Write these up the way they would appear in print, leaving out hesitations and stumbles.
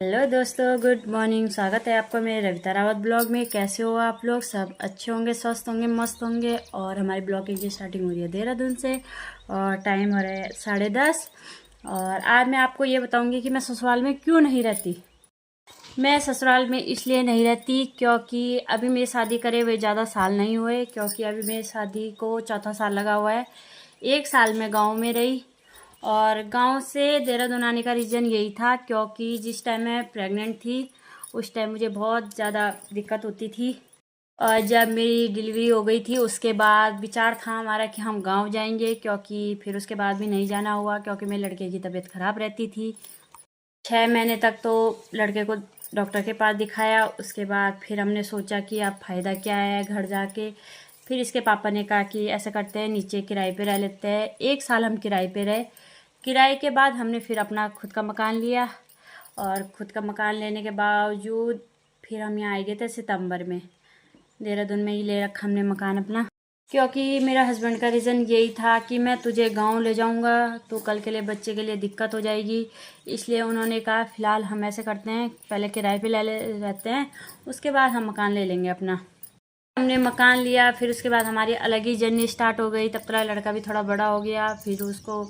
Hello दोस्तों, good morning. स्वागत है आपका मेरे रविता रावत ब्लॉग में। कैसे हो आप लोग? सब अच्छे होंगे, स्वस्थ होंगे, मस्त होंगे। और हमारी ब्लॉगिंग की स्टार्टिंग हो रही है देहरादून से और टाइम हो रहा है 10:30। और आज मैं आपको ये बताऊंगी कि मैं ससुराल में क्यों नहीं रहती। मैं ससुराल में इसलिए नहीं रहती क्योंकि अभी मेरी शादी करे हुए ज़्यादा साल नहीं हुए, क्योंकि अभी मेरी शादी को चौथा साल लगा हुआ है। 1 साल में गाँव में रही और गांव से देहरादून आने का रीज़न यही था क्योंकि जिस टाइम मैं प्रेग्नेंट थी उस टाइम मुझे बहुत ज़्यादा दिक्कत होती थी। और जब मेरी डिलीवरी हो गई थी उसके बाद विचार था हमारा कि हम गांव जाएंगे, क्योंकि फिर उसके बाद भी नहीं जाना हुआ क्योंकि मेरे लड़के की तबीयत ख़राब रहती थी। 6 महीने तक तो लड़के को डॉक्टर के पास दिखाया। उसके बाद फिर हमने सोचा कि अब फ़ायदा क्या है घर जाके। फिर इसके पापा ने कहा कि ऐसा करते हैं, नीचे किराए पे रह लेते हैं। 1 साल हम किराए पे रहे। किराए के बाद हमने फिर अपना खुद का मकान लिया और खुद का मकान लेने के बावजूद फिर हम यहाँ आ गए थे सितंबर में। देहरादून में ही ले रखा हमने मकान अपना, क्योंकि मेरा हस्बैंड का रीज़न यही था कि मैं तुझे गांव ले जाऊंगा तो कल के लिए बच्चे के लिए दिक्कत हो जाएगी। इसलिए उन्होंने कहा फ़िलहाल हम ऐसे करते हैं, पहले किराए पे रहते हैं, उसके बाद हम मकान ले लेंगे अपना। हमने मकान लिया, फिर उसके बाद हमारी अलग ही जर्नी स्टार्ट हो गई। तब तक लड़का भी थोड़ा बड़ा हो गया। फिर उसको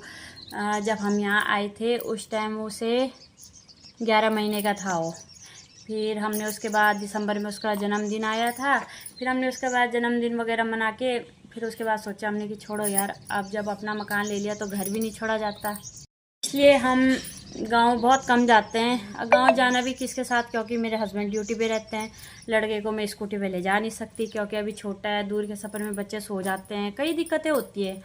जब हम यहाँ आए थे उस टाइम उसे 11 महीने का था वो। फिर हमने उसके बाद दिसंबर में उसका जन्मदिन आया था। फिर हमने उसके बाद जन्मदिन वगैरह मना के फिर उसके बाद सोचा हमने कि छोड़ो यार, अब जब अपना मकान ले लिया तो घर भी नहीं छोड़ा जाता। इसलिए हम गांव बहुत कम जाते हैं। और गांव जाना भी किसके साथ, क्योंकि मेरे हस्बैंड ड्यूटी पे रहते हैं। लड़के को मैं स्कूटी पे ले जा नहीं सकती क्योंकि अभी छोटा है। दूर के सफ़र में बच्चे सो जाते हैं, कई दिक्कतें होती है।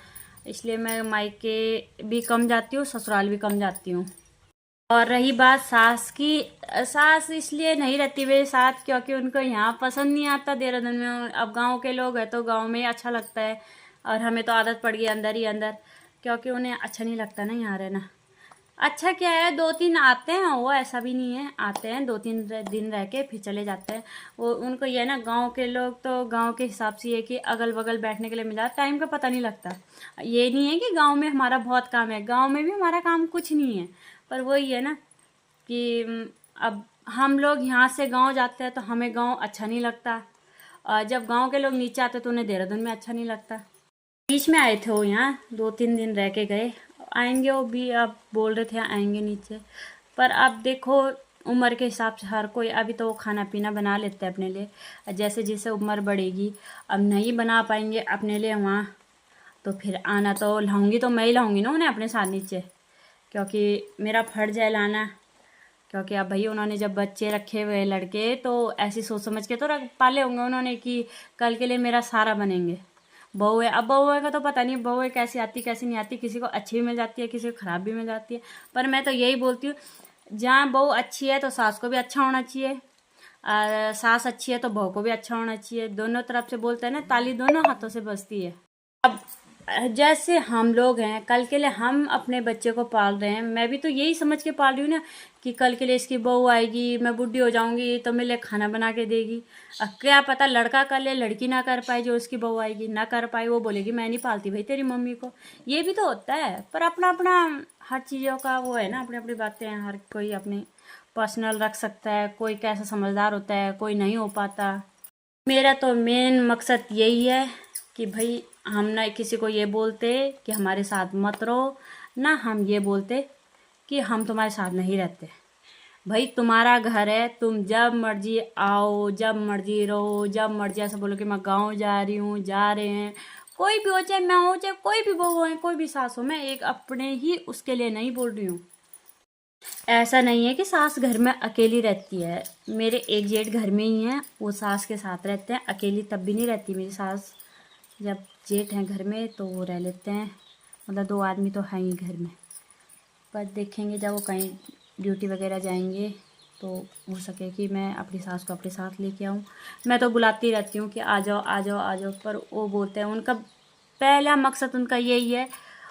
इसलिए मैं मायके भी कम जाती हूँ, ससुराल भी कम जाती हूँ। और रही बात सास की, सास इसलिए नहीं रहती मेरे साथ क्योंकि उनको यहाँ पसंद नहीं आता देहरादून में। अब गांव के लोग हैं तो गांव में ही अच्छा लगता है और हमें तो आदत पड़ गई अंदर ही अंदर, क्योंकि उन्हें अच्छा नहीं लगता ना यहाँ रहना। अच्छा क्या है, 2-3 आते हैं वो, ऐसा भी नहीं है, आते हैं 2-3 दिन रह के फिर चले जाते हैं। वो उनको ये है ना, गांव के लोग तो गांव के हिसाब से ये कि अगल बगल बैठने के लिए मिल जाता, टाइम का पता नहीं लगता। ये नहीं है कि गांव में हमारा बहुत काम है, गांव में भी हमारा काम कुछ नहीं है। पर वही है ना कि अब हम लोग यहाँ से गांव जाते हैं तो हमें गांव अच्छा नहीं लगता, और जब गांव के लोग नीचे आते तो उन्हें देहरादून में अच्छा नहीं लगता। बीच में आए थे वो, यहाँ 2-3 दिन रह के गए। आएंगे वो भी, अब बोल रहे थे आएंगे नीचे। पर अब देखो उम्र के हिसाब से हर कोई, अभी तो वो खाना पीना बना लेते हैं अपने लिए। जैसे जैसे उम्र बढ़ेगी अब नहीं बना पाएंगे अपने लिए वहाँ, तो फिर आना तो लाऊंगी, तो मैं ही लाऊंगी ना उन्हें अपने साथ नीचे, क्योंकि मेरा फर्ज है लाना। क्योंकि अब भाई उन्होंने जब बच्चे रखे हुए लड़के तो ऐसी सोच समझ के तो रख पाले होंगे उन्होंने कि कल के लिए मेरा सारा बनेंगे। बहू है, अब बहू का तो पता नहीं बहू है कैसी आती कैसी नहीं आती, किसी को अच्छी भी मिल जाती है, किसी को ख़राब भी मिल जाती है। पर मैं तो यही बोलती हूँ, जहाँ बहू अच्छी है तो सास को भी अच्छा होना चाहिए, और सास अच्छी है तो बहू को भी अच्छा होना चाहिए। दोनों तरफ से बोलते हैं ना, ताली दोनों हाथों से बजती है। अब जैसे हम लोग हैं, कल के लिए हम अपने बच्चे को पाल रहे हैं, मैं भी तो यही समझ के पाल रही हूँ ना कि कल के लिए इसकी बहू आएगी, मैं बुढ़ी हो जाऊंगी तो मेरे लिए खाना बना के देगी। अब क्या पता लड़का कर ले, लड़की ना कर पाए, जो उसकी बहू आएगी ना कर पाए, वो बोलेगी मैं नहीं पालती भाई तेरी मम्मी को। ये भी तो होता है। पर अपना अपना हर चीज़ों का वो है ना, अपनी अपनी बातें हैं, हर कोई अपनी पर्सनल रख सकता है। कोई कैसा समझदार होता है, कोई नहीं हो पाता। मेरा तो मेन मकसद यही है कि भाई हम ना किसी को ये बोलते कि हमारे साथ मत रहो, ना हम ये बोलते कि हम तुम्हारे साथ नहीं रहते। भाई तुम्हारा घर है, तुम जब मर्जी आओ, जब मर्जी रहो, जब मर्जी ऐसा बोलो कि मैं गांव जा रही हूँ, जा रहे हैं। कोई भी हो, चाहे मैं हो, चाहे कोई भी बहू हो, कोई भी सास हो, मैं एक अपने ही उसके लिए नहीं बोल रही हूँ। ऐसा नहीं है कि सास घर में अकेली रहती है। मेरे एक जेठ घर में ही हैं, वो सास के साथ रहते हैं। अकेली तब भी नहीं रहती मेरी सास, जब जेठ हैं घर में तो वो रह लेते हैं। मतलब 2 आदमी तो हैं ही घर में। पर देखेंगे जब वो कहीं ड्यूटी वगैरह जाएंगे तो हो सके कि मैं अपनी सास को अपने साथ लेके आऊँ। मैं तो बुलाती रहती हूँ कि आ जाओ आ जाओ आ जाओ, पर वो बोलते हैं, उनका पहला मकसद उनका यही है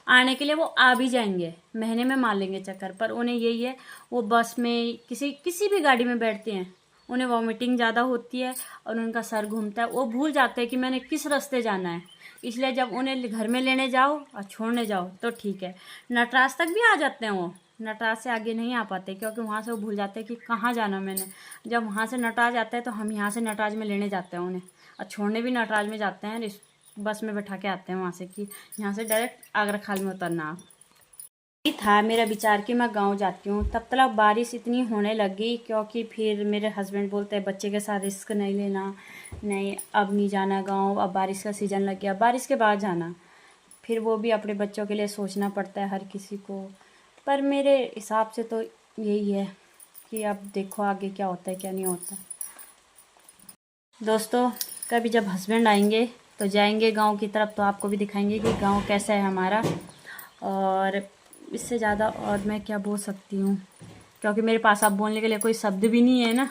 आने के लिए। वो आ भी जाएंगे, महीने में मार लेंगे चक्कर, पर उन्हें यही है। वो बस में किसी किसी भी गाड़ी में बैठते हैं, उन्हें वॉमिटिंग ज़्यादा होती है और उनका सर घूमता है। वो भूल जाते हैं कि मैंने किस रास्ते जाना है। इसलिए जब उन्हें घर में लेने जाओ और छोड़ने जाओ तो ठीक है, नटराज तक भी आ जाते हैं वो। नटराज से आगे नहीं आ पाते, क्योंकि वहाँ से वो भूल जाते हैं कि कहाँ जाना मैंने। जब वहाँ से नटराज आता है तो हम यहाँ से नटराज में लेने जाते हैं उन्हें, और छोड़ने भी नटराज में जाते हैं, बस में बैठा के आते हैं वहाँ से कि यहाँ से डायरेक्ट आगरा खाल में उतरना आप। ये था मेरा विचार कि मैं गांव जाती हूँ। तब तक बारिश इतनी होने लगी, क्योंकि फिर मेरे हस्बैंड बोलते हैं बच्चे के साथ रिस्क नहीं लेना, नहीं अब नहीं जाना गांव, अब बारिश का सीज़न लग गया, बारिश के बाद जाना। फिर वो भी अपने बच्चों के लिए सोचना पड़ता है हर किसी को। पर मेरे हिसाब से तो यही है कि अब देखो आगे क्या होता है क्या नहीं होता। दोस्तों, कभी जब हस्बैंड आएंगे तो जाएंगे गांव की तरफ, तो आपको भी दिखाएंगे कि गांव कैसा है हमारा। और इससे ज़्यादा और मैं क्या बोल सकती हूँ, क्योंकि मेरे पास अब बोलने के लिए कोई शब्द भी नहीं है ना।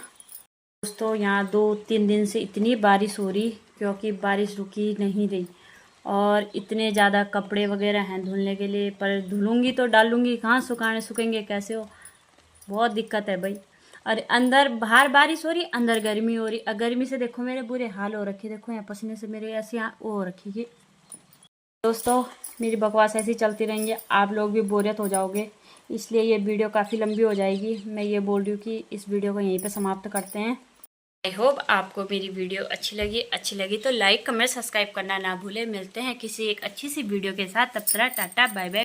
दोस्तों, यहाँ 2-3 दिन से इतनी बारिश हो रही, क्योंकि बारिश रुकी नहीं रही, और इतने ज़्यादा कपड़े वगैरह हैं धुलने के लिए, पर धुलूँगी तो डालूँगी कहाँ, सूखेंगे कैसे हो, बहुत दिक्कत है भाई। और अंदर बाहर बारिश हो रही, अंदर गर्मी हो रही। गर्मी से देखो मेरे बुरे हाल हो रखे, देखो यहाँ पसीने से मेरे ऐसे यहाँ वो हो रखी है। दोस्तों, मेरी बकवास ऐसी चलती रहेंगी, आप लोग भी बोरियत हो जाओगे, इसलिए ये वीडियो काफ़ी लंबी हो जाएगी। मैं ये बोल रही हूँ कि इस वीडियो को यहीं पे समाप्त करते हैं। आई होप आपको मेरी वीडियो अच्छी लगी तो लाइक कमेंट सब्सक्राइब करना ना भूलें। मिलते हैं किसी एक अच्छी सी वीडियो के साथ, तब तक टाटा बाय बाय।